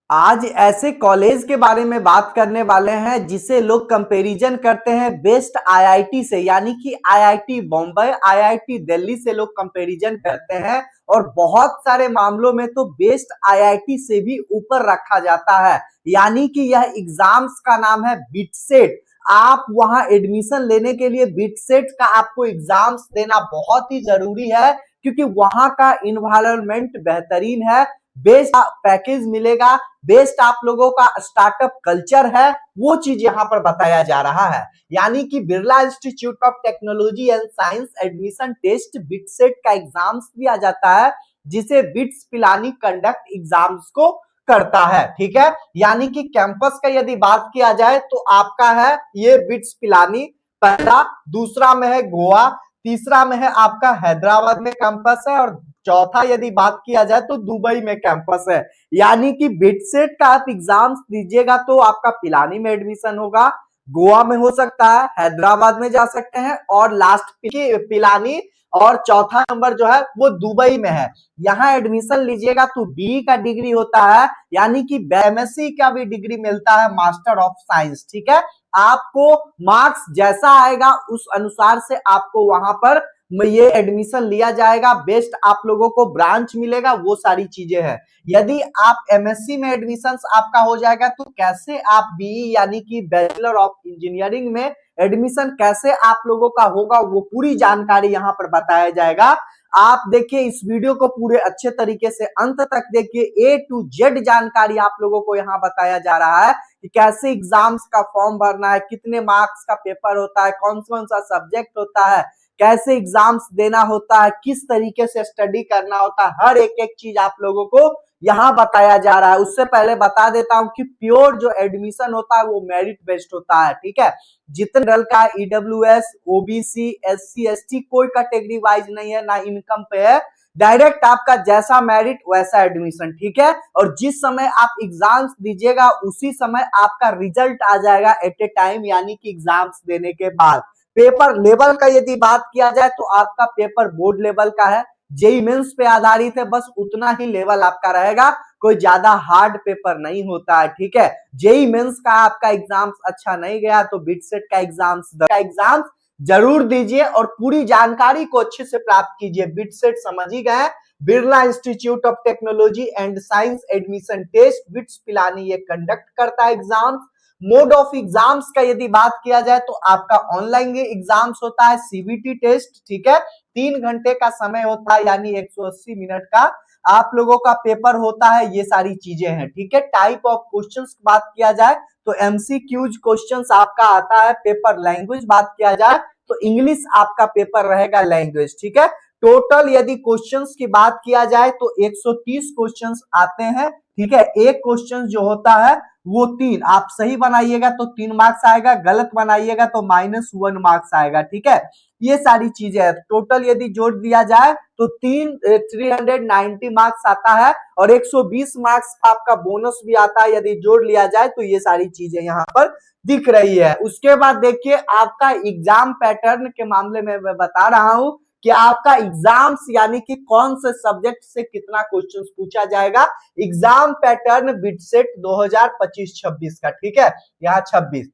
आज ऐसे कॉलेज के बारे में बात करने वाले हैं जिसे लोग कंपैरिजन करते हैं बेस्ट आईआईटी से, यानी कि आईआईटी बॉम्बे, आईआईटी दिल्ली से लोग कंपैरिजन करते हैं और बहुत सारे मामलों में तो बेस्ट आईआईटी से भी ऊपर रखा जाता है। यानी कि यह एग्जाम्स का नाम है बिटसेट। आप वहां एडमिशन लेने के लिए बिटसेट का आपको एग्जाम्स देना बहुत ही जरूरी है, क्योंकि वहां का इन्वायरमेंट बेहतरीन है, बेस्ट पैकेज मिलेगा, बेस्ट आप लोगों का स्टार्टअप कल्चर है, वो चीज यहाँ पर बताया जा रहा है। यानी कि Birla institute of technology and science admission test BITSAT का एग्जाम्स दिया जाता है, जिसे बिट्स पिलानी कंडक्ट एग्जाम्स को करता है। ठीक है, यानी कि कैंपस का यदि बात किया जाए तो आपका है ये बिट्स पिलानी पहला, दूसरा में है गोवा, तीसरा में है आपका हैदराबाद में कैंपस है, और चौथा यदि बात किया जाए तो दुबई में कैंपस है। यानी कि बिटसेट का आप एग्जाम्स दीजिएगा तो आपका पिलानी में एडमिशन होगा, गोवा में हो सकता है, हैदराबाद में जा सकते हैं, और लास्ट पिलानी, और चौथा नंबर जो है वो दुबई में है। यहाँ एडमिशन लीजिएगा तो बी का डिग्री होता है, यानी कि एमएससी का भी डिग्री मिलता है, मास्टर ऑफ साइंस। ठीक है, आपको मार्क्स जैसा आएगा उस अनुसार से आपको वहां पर ये एडमिशन लिया जाएगा, बेस्ट आप लोगों को ब्रांच मिलेगा, वो सारी चीजें हैं। यदि आप एमएससी में एडमिशन आपका हो जाएगा तो कैसे आप बीई यानी कि बैचलर ऑफ इंजीनियरिंग में एडमिशन कैसे आप लोगों का होगा, वो पूरी जानकारी यहाँ पर बताया जाएगा। आप देखिए इस वीडियो को पूरे अच्छे तरीके से अंत तक देखिए, ए टू जेड जानकारी आप लोगों को यहाँ बताया जा रहा है कि कैसे एग्जाम्स का फॉर्म भरना है, कितने मार्क्स का पेपर होता है, कौन सा सब्जेक्ट होता है, कैसे एग्जाम्स देना होता है, किस तरीके से स्टडी करना होता है, हर एक एक चीज आप लोगों को यहाँ बताया जा रहा है। उससे पहले बता देता हूं कि प्योर जो एडमिशन होता है वो मेरिट बेस्ड होता है। ठीक है, जितने का ईडब्ल्यूएस, ओबीसी, एससी, एसटी कोई कैटेगरी वाइज नहीं है, ना इनकम पे है, डायरेक्ट आपका जैसा मेरिट वैसा एडमिशन। ठीक है, और जिस समय आप एग्जाम्स दीजिएगा उसी समय आपका रिजल्ट आ जाएगा एट ए टाइम, यानी कि एग्जाम्स देने के बाद। पेपर लेवल का यदि बात किया जाए तो आपका पेपर बोर्ड लेवल का है, जेई मेंस पे आधारित है, बस उतना ही लेवल आपका रहेगा, कोई ज्यादा हार्ड पेपर नहीं होता है। ठीक है, जेई मेंस का आपका एग्जाम्स अच्छा नहीं गया तो बिटसेट का एग्जाम्स जरूर दीजिए और पूरी जानकारी को अच्छे से प्राप्त कीजिए। बिटसेट समझ ही गए, Birla institute of technology and science admission test BITS Pilani ये कंडक्ट करता है एग्जाम्स। मोड ऑफ एग्जाम्स का यदि बात किया जाए तो आपका ऑनलाइन एग्जाम्स होता है, सीबीटी टेस्ट। ठीक है, 3 घंटे का समय होता है, यानी 180 मिनट का आप लोगों का पेपर होता है, ये सारी चीजें हैं। ठीक है, टाइप ऑफ क्वेश्चंस की बात किया जाए तो एमसीक्यूज क्वेश्चंस आपका आता है, पेपर लैंग्वेज बात किया जाए तो इंग्लिश आपका पेपर रहेगा लैंग्वेज। ठीक है, टोटल यदि क्वेश्चंस की बात किया जाए तो 130 क्वेश्चंस आते हैं। ठीक है, एक क्वेश्चन जो होता है वो 3, आप सही बनाइएगा तो 3 मार्क्स आएगा, गलत बनाइएगा तो -1 मार्क्स आएगा। ठीक है, ये सारी चीजें है। टोटल यदि जोड़ दिया जाए तो 390 मार्क्स आता है, और 120 मार्क्स का आपका बोनस भी आता है यदि जोड़ लिया जाए तो ये सारी चीजें यहाँ पर दिख रही है। उसके बाद देखिए आपका एग्जाम पैटर्न के मामले में मैं बता रहा हूं कि आपका एग्जाम्स यानी कि कौन से सब्जेक्ट से कितना क्वेश्चन पूछा जाएगा। एग्जाम पैटर्न बिटसेट 2025-26 का। ठीक है, यहाँ 26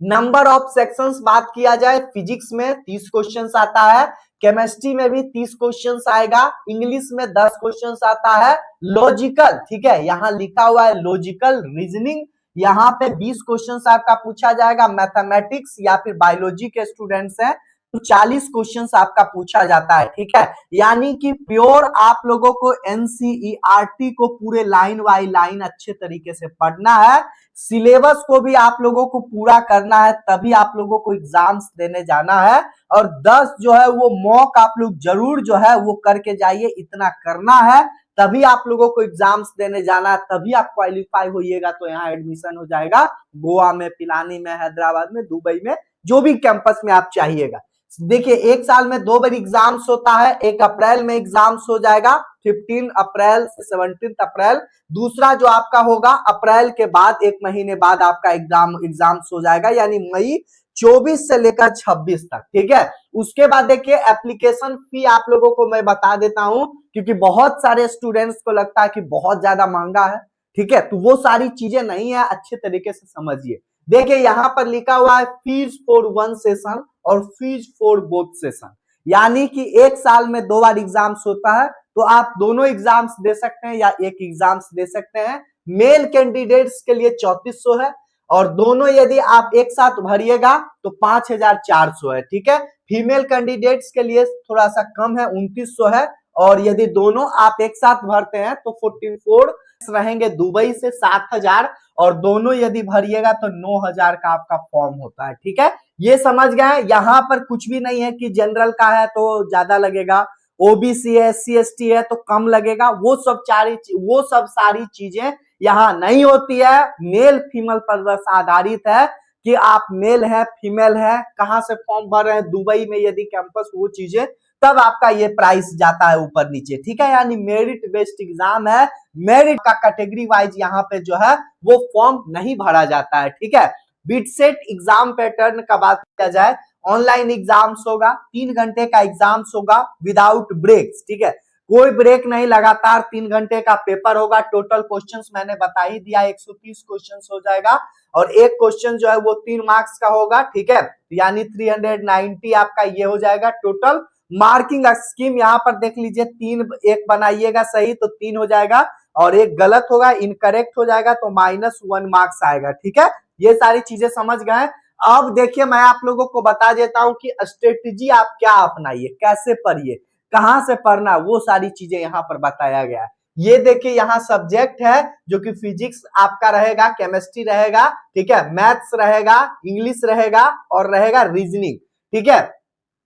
नंबर ऑफ सेक्शंस बात किया जाए, फिजिक्स में 30 क्वेश्चंस आता है, केमिस्ट्री में भी 30 क्वेश्चंस आएगा, इंग्लिश में 10 क्वेश्चंस आता है, लॉजिकल, ठीक है यहाँ लिखा हुआ है लॉजिकल रीजनिंग, यहाँ पे 20 क्वेश्चंस आपका पूछा जाएगा। मैथमेटिक्स या फिर बायोलॉजी के स्टूडेंट्स हैं तो 40 क्वेश्चंस आपका पूछा जाता है। ठीक है, यानी कि प्योर आप लोगों को एनसीईआरटी को पूरे लाइन बाय लाइन अच्छे तरीके से पढ़ना है, सिलेबस को भी आप लोगों को पूरा करना है, तभी आप लोगों को एग्जाम्स देने जाना है। और 10 जो है वो मॉक आप लोग जरूर जो है वो करके जाइए, इतना करना है, तभी आप लोगों को एग्जाम्स देने जाना है, तभी आप क्वालिफाई होइएगा तो यहाँ एडमिशन हो जाएगा, गोवा में, पिलानी में, हैदराबाद में, दुबई में, जो भी कैंपस में आप चाहिएगा। देखिए एक साल में 2 बार एग्जाम्स होता है, एक अप्रैल में एग्जाम्स हो जाएगा 15 अप्रैल से 17 अप्रैल, दूसरा जो आपका होगा अप्रैल के बाद 1 महीने बाद आपका एग्जाम्स हो जाएगा, यानी मई 24 से लेकर 26 तक। ठीक है, उसके बाद देखिए एप्लीकेशन फी आप लोगों को मैं बता देता हूं, क्योंकि बहुत सारे स्टूडेंट्स को लगता है कि बहुत ज्यादा महंगा है, ठीक है, तो वो सारी चीजें नहीं है, अच्छे तरीके से समझिए। देखिए यहाँ पर लिखा हुआ है फीस फॉर वन सेशन और फीस फॉर बोथ सेशन, यानी कि एक साल में 2 बार एग्जाम्स होता है, तो आप दोनों एग्जाम्स दे सकते हैं या एक एग्जाम्स दे सकते हैं। मेल कैंडिडेट्स के लिए 3400 है, और दोनों यदि आप एक साथ भरिएगा तो 5400 है। ठीक है, फीमेल कैंडिडेट्स के लिए थोड़ा सा कम है, 2900 है, और यदि दोनों आप एक साथ भरते हैं तो 44 रहेंगे दुबई से 7000, और दोनों यदि भरिएगा तो 9000 का आपका फॉर्म होता है। ठीक है, ये समझ गए। यहाँ पर कुछ भी नहीं है कि जनरल का है तो ज्यादा लगेगा, ओबीसी है, एससी एसटी है तो कम लगेगा, वो सब सारी चीजें यहाँ नहीं होती है। मेल फीमेल पर बस आधारित है कि आप मेल है फीमेल है, कहां से फॉर्म भर रहे हैं, दुबई में यदि कैंपस, वो चीजें, तब आपका ये प्राइस जाता है ऊपर नीचे। ठीक है, यानी मेरिट बेस्ड एग्जाम है, मेरिट का कैटेगरी वाइज यहाँ पे जो है वो फॉर्म नहीं भरा जाता है। ठीक है, बिटसेट एग्जाम पैटर्न का बात किया जाए, ऑनलाइन एग्जाम्स होगा, 3 घंटे का एग्जाम्स होगा विदाउट ब्रेक्स। ठीक है, कोई ब्रेक नहीं, लगातार 3 घंटे का पेपर होगा। टोटल क्वेश्चंस मैंने बता ही दिया, 130 क्वेश्चंस हो जाएगा, और एक क्वेश्चन जो है वो 3 मार्क्स का होगा। ठीक है, यानी 390 आपका ये हो जाएगा टोटल। मार्किंग स्कीम यहाँ पर देख लीजिए, 3 एक बनाइएगा सही तो 3 हो जाएगा, और एक गलत होगा, इनकरेक्ट हो जाएगा तो -1 मार्क्स आएगा। ठीक है, ये सारी चीजें समझ गए। अब देखिए मैं आप लोगों को बता देता हूं कि स्ट्रेटेजी आप क्या अपनाइए, कैसे पढ़िए, कहां से पढ़ना, वो सारी चीजें यहाँ पर बताया गया है। ये देखिए यहाँ सब्जेक्ट है जो कि फिजिक्स आपका रहेगा, केमिस्ट्री रहेगा, ठीक है, मैथ्स रहेगा, इंग्लिश रहेगा, और रहेगा रीजनिंग। ठीक है,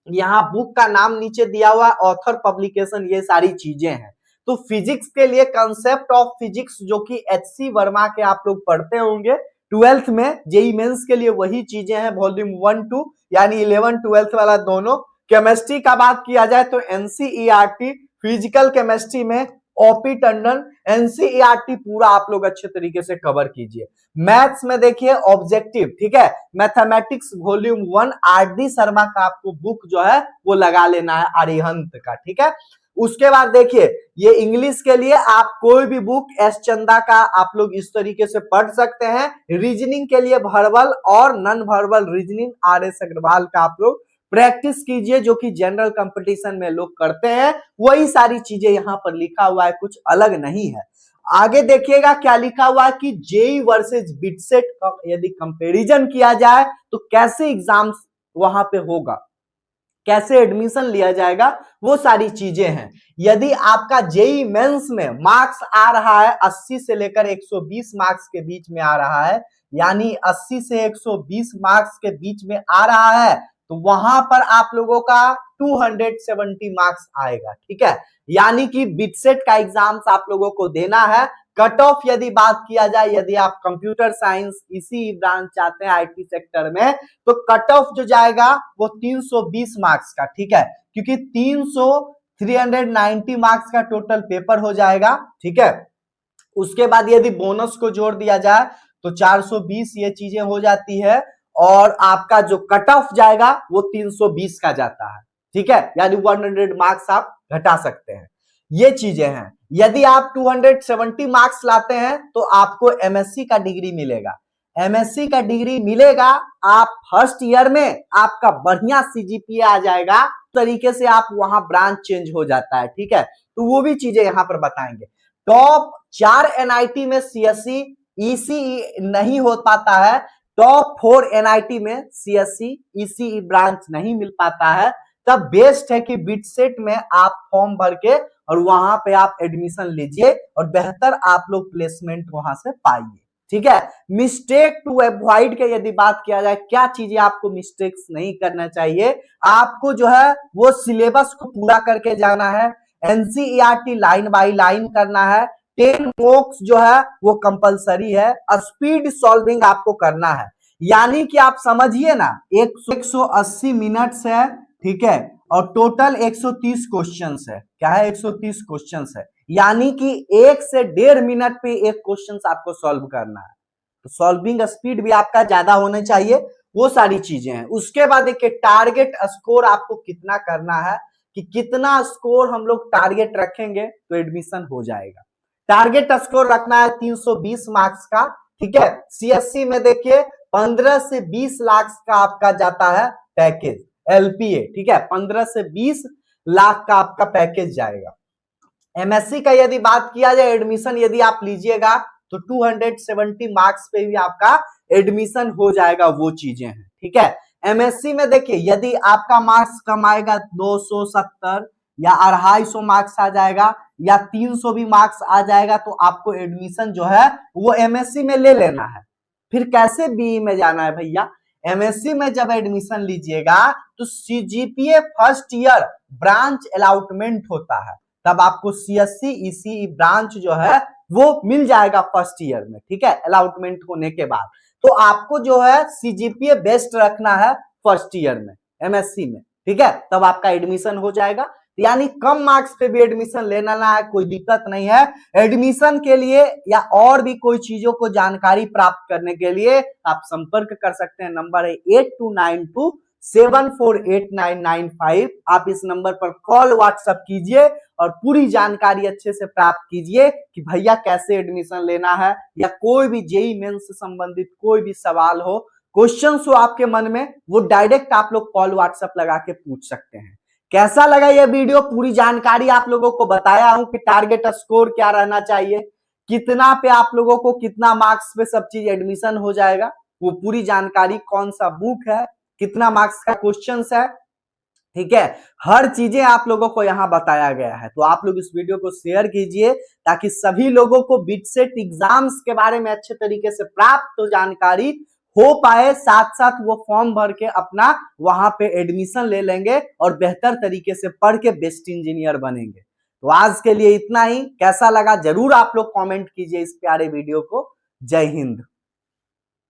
यहाँ बुक का नाम नीचे दिया हुआ, ऑथर, पब्लिकेशन, ये सारी चीजें हैं। तो फिजिक्स के लिए कंसेप्ट ऑफ फिजिक्स जो कि एचसी वर्मा के आप लोग पढ़ते होंगे 12th में, जेई मेंस के लिए वही चीजें हैं, वॉल्यूम 1-2, यानी 11th-12th वाला दोनों। केमिस्ट्री का बात किया जाए तो एनसीईआरटी, फिजिकल केमिस्ट्री में ओपी टंडन, एनसीईआरटी पूरा आप लोग अच्छे तरीके से कवर कीजिए। मैथ्स में देखिए ऑब्जेक्टिव, ठीक है, मैथमेटिक्स वॉल्यूम 1 आरडी शर्मा का आपको बुक जो है वो लगा लेना है, अरिहंत का। ठीक है, उसके बाद देखिए ये इंग्लिश के लिए आप कोई भी बुक एस चंदा का आप लोग इस तरीके से पढ़ सकते हैं। रीजनिंग के लिए वर्बल और non verbal reasoning R S Agrawal का आप लोग प्रैक्टिस कीजिए, जो कि जनरल कंपटीशन में लोग करते हैं। वही सारी चीजें यहाँ पर लिखा हुआ है, कुछ अलग नहीं है। आगे देखिएगा क्या लिखा हुआ है कि जेई वर्सेस बिटसेट का यदि कंपैरिजन किया जाए तो कैसे एग्जाम्स वहां पे होगा, कैसे एडमिशन लिया जाएगा, वो सारी चीजें हैं। यदि आपका जेई मेंस में मार्क्स आ रहा है 80 से लेकर 120 मार्क्स के बीच में आ रहा है, यानी 80 से 120 मार्क्स के बीच में आ रहा है, तो वहां पर आप लोगों का 270 मार्क्स आएगा। ठीक है, यानी कि बिटसेट का एग्जाम्स आप लोगों को देना है। कट ऑफ यदि बात किया जाए, यदि आप कंप्यूटर साइंस इसी ब्रांच चाहते हैं आईटी सेक्टर में, तो कट ऑफ जो जाएगा वो 320 मार्क्स का। ठीक है, क्योंकि 390 मार्क्स का टोटल पेपर हो जाएगा। ठीक है, उसके बाद यदि बोनस को जोड़ दिया जाए तो 420 ये चीजें हो जाती है, और आपका जो कट ऑफ जाएगा वो 320 का जाता है। ठीक है, यानी 100 मार्क्स आप घटा सकते हैं, ये चीजें हैं। यदि आप 270 मार्क्स लाते हैं तो आपको एमएससी का डिग्री मिलेगा। एमएससी का डिग्री मिलेगा, आप फर्स्ट ईयर में आपका बढ़िया सीजीपीए आ जाएगा, तरीके से आप वहां ब्रांच चेंज हो जाता है। ठीक है, तो वो भी चीजें यहां पर बताएंगे। टॉप 4 एनआईटी में सीएससी ईसीई नहीं हो पाता है, टॉप 4 एनआईटी में सीएससी ईसीई ब्रांच नहीं मिल पाता है, तब बेस्ट है कि बिटसेट में आप फॉर्म भर के और वहां पे आप एडमिशन लीजिए, और बेहतर आप लोग प्लेसमेंट वहां से पाइए। ठीक है, मिस्टेक टू अवॉइड के यदि बात किया जाए, क्या चीजें आपको मिस्टेक्स नहीं करना चाहिए, आपको जो है वो सिलेबस को पूरा करके जाना है, एनसीईआरटी लाइन बाय लाइन करना है, 10 मॉक्स जो है वो कंपलसरी है, स्पीड सॉल्विंग आपको करना है। यानी कि आप समझिए ना, 180 मिनट्स है, ठीक है, और टोटल 130 क्वेश्चंस है। क्या है? 130 क्वेश्चंस है, यानी कि 1 से 1.5 मिनट पे एक क्वेश्चन आपको सॉल्व करना है। तो सॉल्विंग स्पीड भी आपका ज्यादा होना चाहिए, वो सारी चीजें हैं। उसके बाद देखिए टारगेट स्कोर आपको कितना करना है, कि कितना स्कोर हम लोग टारगेट रखेंगे तो एडमिशन हो जाएगा। टारगेट स्कोर रखना है 320 मार्क्स का, ठीक है। सीएससी में देखिए 15 से 20 लाख का आपका जाता है पैकेज, एलपीए, ठीक है, 15 से 20 लाख का आपका पैकेज जाएगा। एमएससी का यदि बात किया जाए, एडमिशन यदि आप लीजिएगा तो 270 मार्क्स पे भी आपका एडमिशन हो जाएगा, वो चीजें हैं, ठीक है। एमएससी में देखिए यदि आपका मार्क्स कम आएगा 270 या 250 मार्क्स आ जाएगा या 300 भी मार्क्स आ जाएगा तो आपको एडमिशन जो है वो एमएससी में ले लेना है। फिर कैसे बीई में जाना है भैया, एमएससी में जब एडमिशन लीजिएगा तो CGPA first year branch allotment होता है, तब आपको सीएससी ईसीई ब्रांच जो है वो मिल जाएगा फर्स्ट ईयर में, ठीक है, अलॉटमेंट होने के बाद। तो आपको जो है सीजीपीए बेस्ट रखना है फर्स्ट ईयर में एमएससी में, ठीक है, तब आपका एडमिशन हो जाएगा। यानी कम मार्क्स पे भी एडमिशन लेना ना है, कोई दिक्कत नहीं है। एडमिशन के लिए या और भी कोई चीजों को जानकारी प्राप्त करने के लिए आप संपर्क कर सकते हैं, नंबर है 8292748995। आप इस नंबर पर कॉल व्हाट्सएप कीजिए और पूरी जानकारी अच्छे से प्राप्त कीजिए कि भैया कैसे एडमिशन लेना है, या कोई भी जेईई मेंस से संबंधित कोई भी सवाल हो, क्वेश्चंस हो आपके मन में, वो डायरेक्ट आप लोग कॉल व्हाट्सएप लगा के पूछ सकते हैं। कैसा लगा ये वीडियो, पूरी जानकारी आप लोगों को बताया हूं कि टारगेट स्कोर क्या रहना चाहिए, कितना पे आप लोगों को कितना मार्क्स पे सब चीज एडमिशन हो जाएगा, वो पूरी जानकारी, कौन सा बुक है, कितना मार्क्स का क्वेश्चंस है, ठीक है, हर चीजें आप लोगों को यहाँ बताया गया है। तो आप लोग इस वीडियो को शेयर कीजिए ताकि सभी लोगों को बिटसेट एग्जाम्स के बारे में अच्छे तरीके से प्राप्त जानकारी हो पाए, साथ साथ वो फॉर्म भर के अपना वहां पे एडमिशन ले लेंगे और बेहतर तरीके से पढ़ के बेस्ट इंजीनियर बनेंगे। तो आज के लिए इतना ही, कैसा लगा जरूर आप लोग कमेंट कीजिए इस प्यारे वीडियो को। जय हिंद।